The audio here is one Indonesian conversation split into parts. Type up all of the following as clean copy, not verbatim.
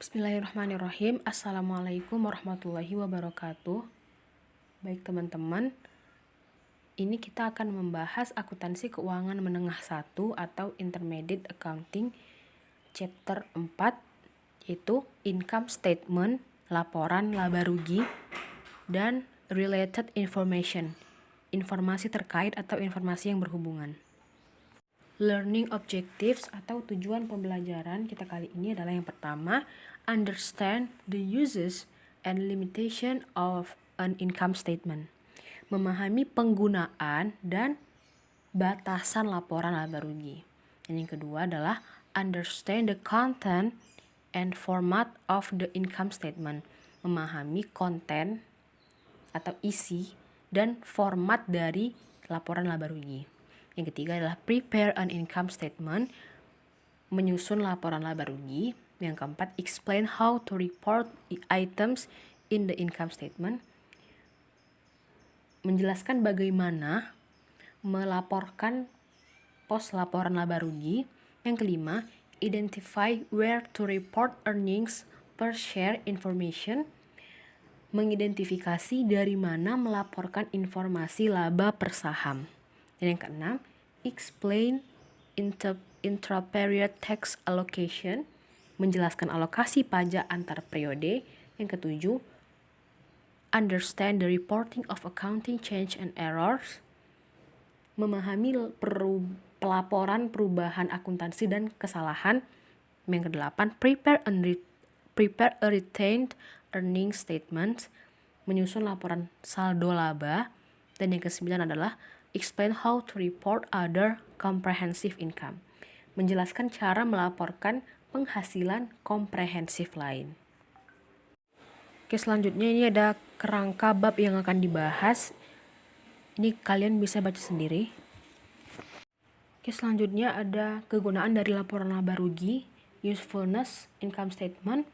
Bismillahirrahmanirrahim. Assalamualaikum warahmatullahi wabarakatuh. Baik teman-teman, ini kita akan membahas akuntansi keuangan menengah 1 atau Intermediate Accounting Chapter 4, yaitu Income Statement, laporan laba rugi, dan Related Information, informasi terkait atau informasi yang berhubungan. Learning objectives atau tujuan pembelajaran kita kali ini adalah yang pertama, understand the uses and limitation of an income statement. Memahami penggunaan dan batasan laporan laba rugi. Dan yang kedua adalah understand the content and format of the income statement. Memahami konten atau isi dan format dari laporan laba rugi. Yang ketiga adalah prepare an income statement, menyusun laporan laba rugi. Yang keempat, explain how to report items in the income statement, menjelaskan bagaimana melaporkan pos laporan laba rugi. Yang kelima, identify where to report earnings per share information, mengidentifikasi dari mana melaporkan informasi laba per saham. Dan yang keenam, explain intra-period tax allocation, menjelaskan alokasi pajak antar periode. Yang ketujuh, understand the reporting of accounting change and errors, memahami pelaporan perubahan akuntansi dan kesalahan. Yang kedelapan, prepare a retained earnings statement, menyusun laporan saldo laba. Dan yang kesembilan adalah explain how to report other comprehensive income, menjelaskan cara melaporkan penghasilan komprehensif lain. Oke, selanjutnya ini ada kerangka bab yang akan dibahas. Ini kalian bisa baca sendiri. Oke, selanjutnya ada kegunaan dari laporan laba rugi, usefulness, income statement.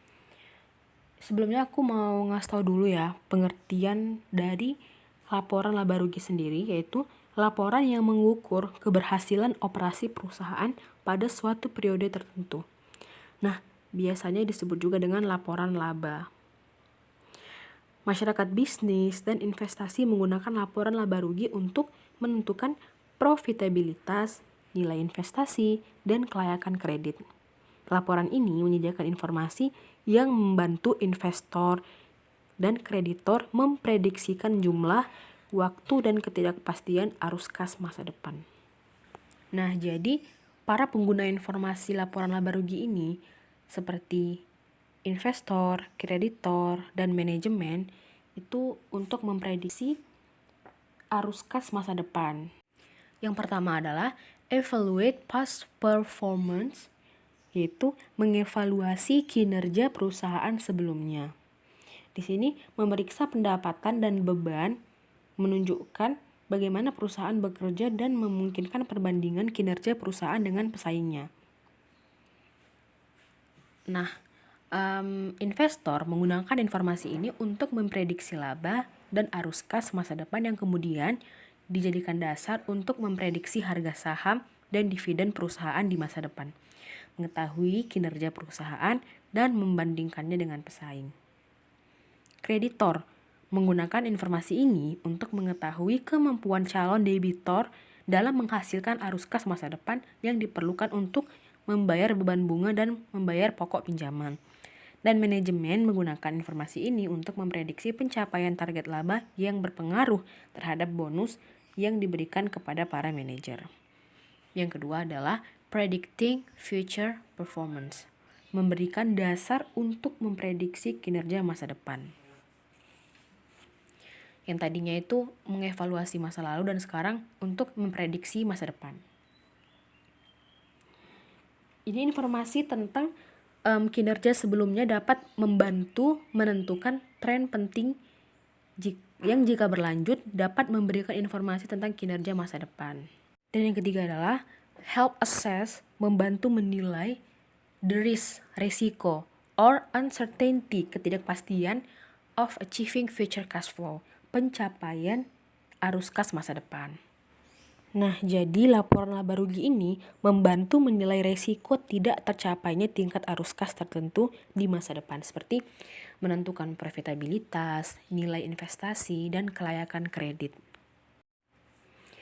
Sebelumnya aku mau ngasih tau dulu ya pengertian dari laporan laba rugi sendiri, yaitu laporan yang mengukur keberhasilan operasi perusahaan pada suatu periode tertentu. Nah, biasanya disebut juga dengan laporan laba. Masyarakat bisnis dan investasi menggunakan laporan laba rugi untuk menentukan profitabilitas, nilai investasi, dan kelayakan kredit. Laporan ini menyediakan informasi yang membantu investor dan kreditor memprediksikan jumlah, waktu, dan ketidakpastian arus kas masa depan. Nah, jadi para pengguna informasi laporan laba rugi ini seperti investor, kreditor, dan manajemen itu untuk memprediksi arus kas masa depan. Yang pertama adalah evaluate past performance, yaitu mengevaluasi kinerja perusahaan sebelumnya. Di sini memeriksa pendapatan dan beban, menunjukkan bagaimana perusahaan bekerja dan memungkinkan perbandingan kinerja perusahaan dengan pesaingnya. Nah, investor menggunakan informasi ini untuk memprediksi laba dan arus kas masa depan yang kemudian dijadikan dasar untuk memprediksi harga saham dan dividen perusahaan di masa depan, mengetahui kinerja perusahaan dan membandingkannya dengan pesaing. Kreditor menggunakan informasi ini untuk mengetahui kemampuan calon debitor dalam menghasilkan arus kas masa depan yang diperlukan untuk membayar beban bunga dan membayar pokok pinjaman. Dan manajemen menggunakan informasi ini untuk memprediksi pencapaian target laba yang berpengaruh terhadap bonus yang diberikan kepada para manajer. Yang kedua adalah predicting future performance, memberikan dasar untuk memprediksi kinerja masa depan. Yang tadinya itu mengevaluasi masa lalu dan sekarang untuk memprediksi masa depan. Ini informasi tentang kinerja sebelumnya dapat membantu menentukan tren penting yang jika berlanjut dapat memberikan informasi tentang kinerja masa depan. Dan yang ketiga adalah help assess, membantu menilai the risk, resiko, or uncertainty, ketidakpastian of achieving future cash flow, pencapaian arus kas masa depan. Nah, jadi laporan laba rugi ini membantu menilai resiko tidak tercapainya tingkat arus kas tertentu di masa depan, seperti menentukan profitabilitas, nilai investasi, dan kelayakan kredit.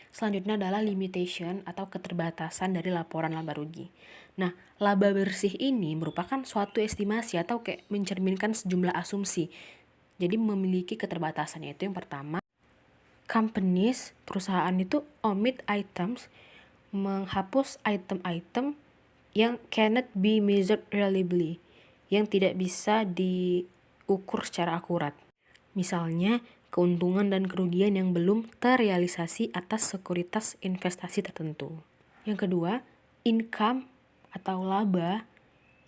Selanjutnya adalah limitation atau keterbatasan dari laporan laba rugi. Nah, laba bersih ini merupakan suatu estimasi atau kayak mencerminkan sejumlah asumsi. Jadi memiliki keterbatasannya itu yang pertama, companies, perusahaan itu omit items, menghapus item-item yang cannot be measured reliably, yang tidak bisa diukur secara akurat. Misalnya, keuntungan dan kerugian yang belum terrealisasi atas sekuritas investasi tertentu. Yang kedua, income atau laba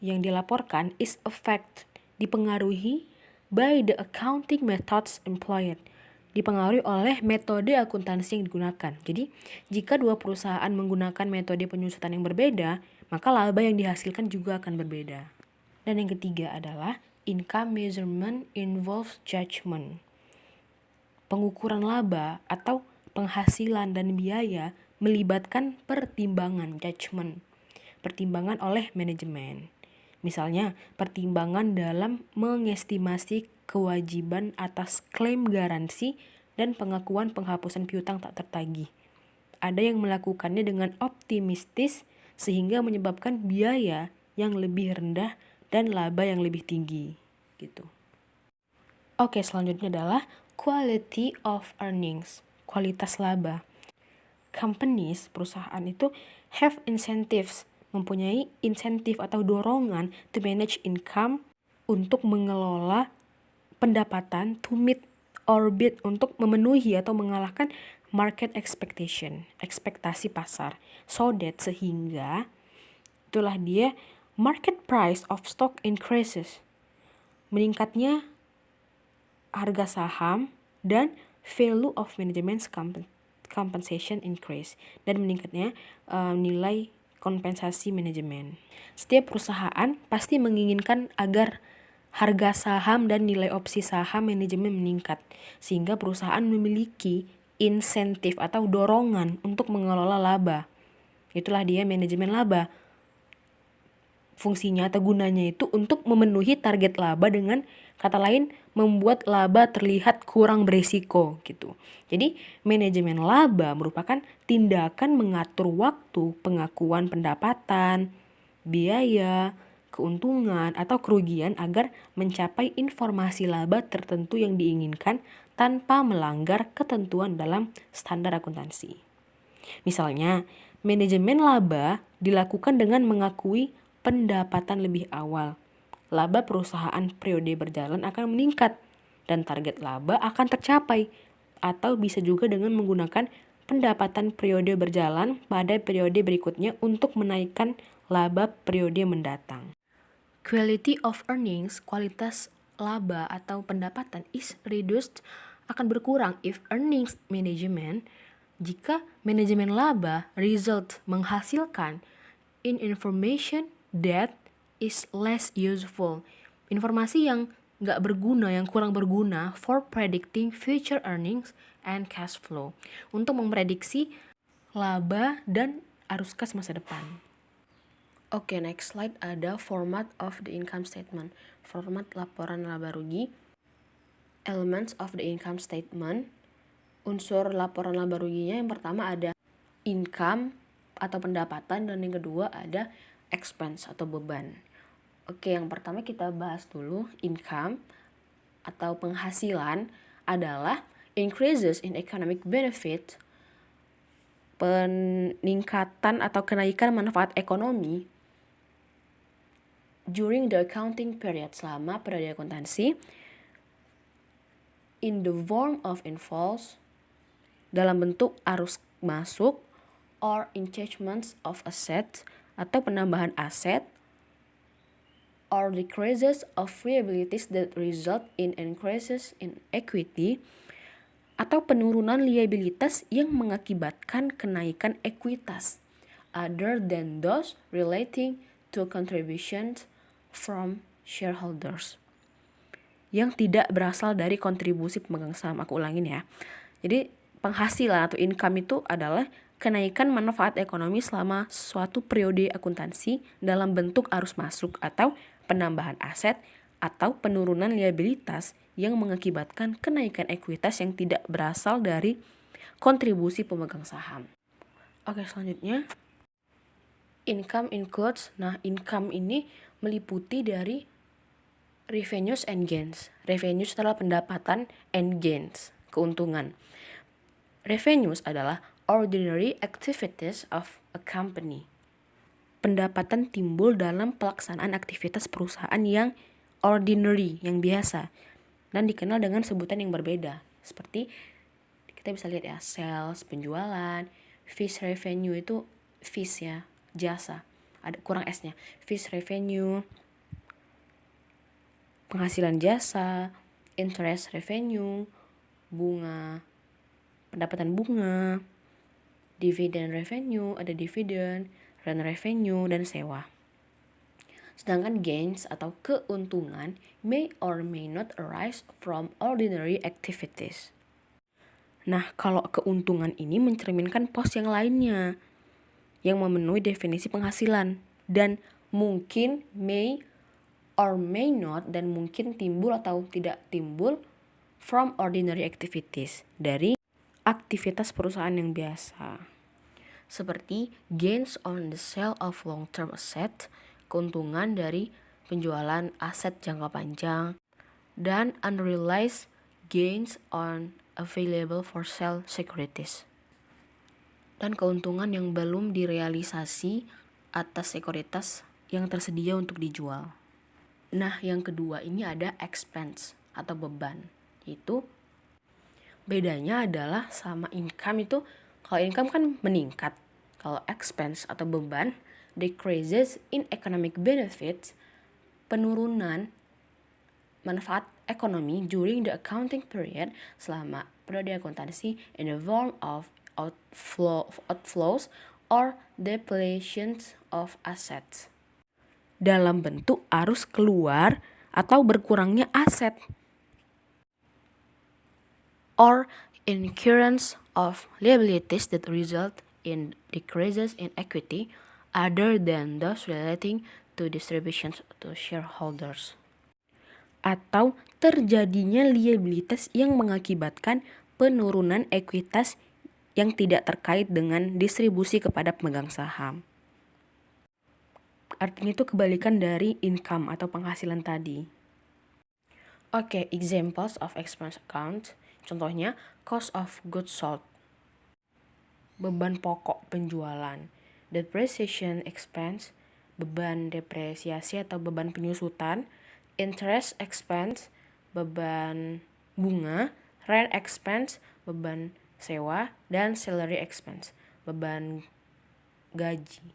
yang dilaporkan is affected, dipengaruhi by the accounting methods employed, dipengaruhi oleh metode akuntansi yang digunakan. Jadi, jika dua perusahaan menggunakan metode penyusutan yang berbeda, maka laba yang dihasilkan juga akan berbeda. Dan yang ketiga adalah income measurement involves judgment. Pengukuran laba atau penghasilan dan biaya melibatkan pertimbangan judgment, pertimbangan oleh manajemen. Misalnya, pertimbangan dalam mengestimasi kewajiban atas klaim garansi dan pengakuan penghapusan piutang tak tertagih. Ada yang melakukannya dengan optimistis sehingga menyebabkan biaya yang lebih rendah dan laba yang lebih tinggi, gitu. Oke, selanjutnya adalah quality of earnings, kualitas laba. Companies, perusahaan itu have incentives, mempunyai insentif atau dorongan to manage income, untuk mengelola pendapatan, to meet or beat, untuk memenuhi atau mengalahkan market expectation, ekspektasi pasar, so that, sehingga itulah dia market price of stock increases, meningkatnya harga saham dan value of management's compensation increase, dan meningkatnya nilai kompensasi manajemen. Setiap perusahaan pasti menginginkan agar harga saham dan nilai opsi saham manajemen meningkat, sehingga perusahaan memiliki insentif atau dorongan untuk mengelola laba. Itulah dia manajemen laba. Fungsinya atau gunanya itu untuk memenuhi target laba, dengan kata lain membuat laba terlihat kurang berisiko gitu. Jadi manajemen laba merupakan tindakan mengatur waktu pengakuan pendapatan, biaya, keuntungan atau kerugian agar mencapai informasi laba tertentu yang diinginkan tanpa melanggar ketentuan dalam standar akuntansi. Misalnya, manajemen laba dilakukan dengan mengakui pendapatan lebih awal. Laba perusahaan periode berjalan akan meningkat dan target laba akan tercapai, atau bisa juga dengan menggunakan pendapatan periode berjalan pada periode berikutnya untuk menaikkan laba periode mendatang. Quality of earnings, kualitas laba atau pendapatan, is reduced, akan berkurang if earnings management, jika manajemen laba result, menghasilkan in information that is less useful, informasi yang nggak berguna, yang kurang berguna for predicting future earnings and cash flow, untuk memprediksi laba dan arus kas masa depan. Oke, next slide ada format of the income statement, format laporan laba rugi. Elements of the income statement, unsur laporan laba ruginya yang pertama ada income atau pendapatan, dan yang kedua ada expense atau beban. Oke, yang pertama kita bahas dulu income atau penghasilan adalah increases in economic benefit, peningkatan atau kenaikan manfaat ekonomi during the accounting period, selama periode akuntansi, in the form of inflows, dalam bentuk arus masuk, or enhancements of assets, atau penambahan aset, or decreases of liabilities that result in increases in equity, atau penurunan liabilitas yang mengakibatkan kenaikan ekuitas, other than those relating to contributions from shareholders, yang tidak berasal dari kontribusi pemegang saham. Aku ulangin ya. Jadi penghasilan atau income itu adalah kenaikan manfaat ekonomi selama suatu periode akuntansi dalam bentuk arus masuk atau penambahan aset atau penurunan liabilitas yang mengakibatkan kenaikan ekuitas yang tidak berasal dari kontribusi pemegang saham. Oke, selanjutnya income includes. Nah, income ini meliputi dari revenues and gains. Revenues adalah pendapatan and gains, keuntungan. Revenues adalah ordinary activities of a company. Pendapatan timbul dalam pelaksanaan aktivitas perusahaan yang ordinary, yang biasa, dan dikenal dengan sebutan yang berbeda. Seperti kita bisa lihat ya, sales, penjualan, fees revenue itu fees ya, jasa. Ada kurang S-nya. Fees revenue, penghasilan jasa, interest revenue, bunga, pendapatan bunga, dividend revenue, ada dividen, rent revenue, dan sewa. Sedangkan gains atau keuntungan may or may not arise from ordinary activities. Nah, kalau keuntungan ini mencerminkan pos yang lainnya yang memenuhi definisi penghasilan dan mungkin may or may not, dan mungkin timbul atau tidak timbul from ordinary activities, dari aktivitas perusahaan yang biasa. Seperti gains on the sale of long-term asset, keuntungan dari penjualan aset jangka panjang, dan unrealized gains on available for sale securities, dan keuntungan yang belum direalisasi atas sekuritas yang tersedia untuk dijual. Nah, yang kedua ini ada expense atau beban, yaitu bedanya adalah sama income itu, kalau income kan meningkat, kalau expense atau beban decreases in economic benefits, penurunan manfaat ekonomi during the accounting period, selama periode akuntansi, in the form of outflows or depletions of assets, dalam bentuk arus keluar atau berkurangnya aset, or incurrence of liabilities that result in decreases in equity other than those relating to distributions to shareholders, atau terjadinya liabilitas yang mengakibatkan penurunan ekuitas yang tidak terkait dengan distribusi kepada pemegang saham. Artinya itu kebalikan dari income atau penghasilan tadi. Oke, examples of expense account. Contohnya, cost of goods sold, beban pokok penjualan. Depreciation expense, beban depresiasi atau beban penyusutan. Interest expense, beban bunga. Rent expense, beban sewa. Dan salary expense, beban gaji.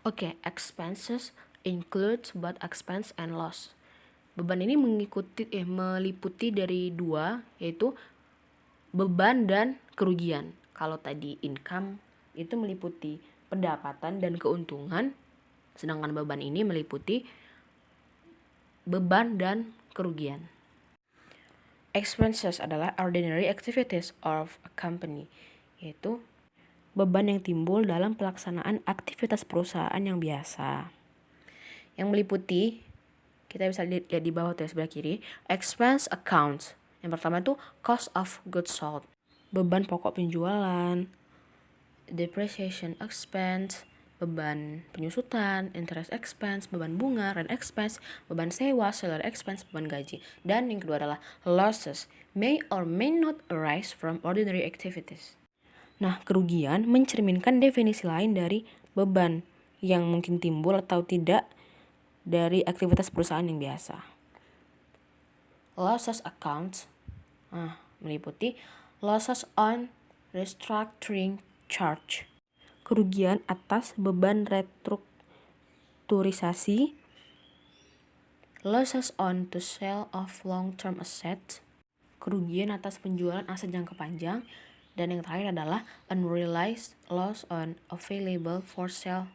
Oke, expenses includes both expense and loss. Beban ini meliputi dari dua, yaitu beban dan kerugian. Kalau tadi income itu meliputi pendapatan dan keuntungan, sedangkan beban ini meliputi beban dan kerugian. Expenses adalah ordinary activities of a company, yaitu beban yang timbul dalam pelaksanaan aktivitas perusahaan yang biasa. Yang meliputi, kita bisa lihat di bawah tuh sebelah kiri, expense accounts. Yang pertama itu cost of goods sold, beban pokok penjualan. Depreciation expense, beban penyusutan. Interest expense, beban bunga. Rent expense, beban sewa. Salary expense, beban gaji. Dan yang kedua adalah losses, may or may not arise from ordinary activities. Nah, kerugian mencerminkan definisi lain dari beban yang mungkin timbul atau tidak dari aktivitas perusahaan yang biasa. Losses accounts meliputi losses on restructuring charge, kerugian atas beban restrukturisasi. Losses on the sale of long-term assets, kerugian atas penjualan aset jangka panjang. Dan yang terakhir adalah unrealized loss on available for sale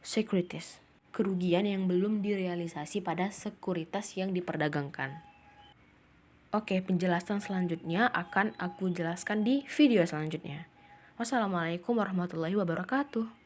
securities, kerugian yang belum direalisasi pada sekuritas yang diperdagangkan. Oke, penjelasan selanjutnya akan aku jelaskan di video selanjutnya. Wassalamualaikum warahmatullahi wabarakatuh.